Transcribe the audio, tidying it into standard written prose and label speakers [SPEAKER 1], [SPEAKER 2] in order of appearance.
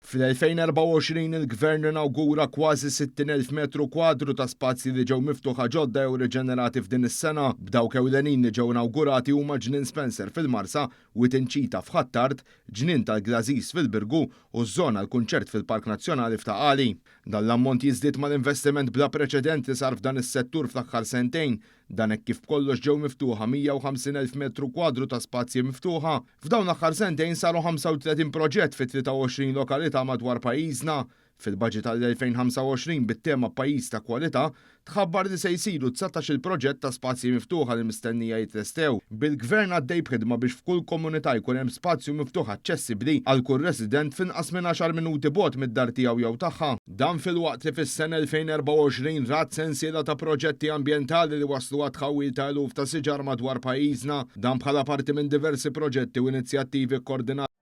[SPEAKER 1] Fil-2024 il-Gvern inawgura kważi 60,000 metru kwadru ta' spazji li ġew miftuħa ġodda jew riġenerati f'din is-sena. B'dawk ewlenin li ġew inawgurati huma ġnien Spencer fil-Marsa u Tinċita f'Ħattart, ġnien tal-Glażis fil-Birgu u żona l-kunċert fil-Park Nazzjonali f'Taqali. Dan l-ammont jiżdied mal-investiment bla preċedent li sar f'dan is-settur fl-aħħar sentejn. Dan hekk kif kollox ġew miftuħa 150,000 metru kwadru ta' spazji miftuħa. F'dawn l-aħħar sentejn saru 35 proġett fi 23 lokalità madwar pajjiżna. Fil-budget tal-2025 bit-tema pajjiż ta' kwalità tħabbar li se jsiru 19 il-proġett ta' spazji miftuħa li mistennija jitlestew. Bil-Gvern għaddej b'ħidma biex f'kull komunità jkun hemm spazju miftuħ aċċessibbli għal kull resident f'inqas minn 10 minuti bogħod mid-dar tiegħu jew tagħha. Dan fil-waqt li fis-sena 2024 rat sensiela ta' proġetti ambjentali li waslu għad tħawwil ta' eluf ta' siġar madwar pajjiżna, dan bħala parti minn diversi proġetti u inizjattivi koordinati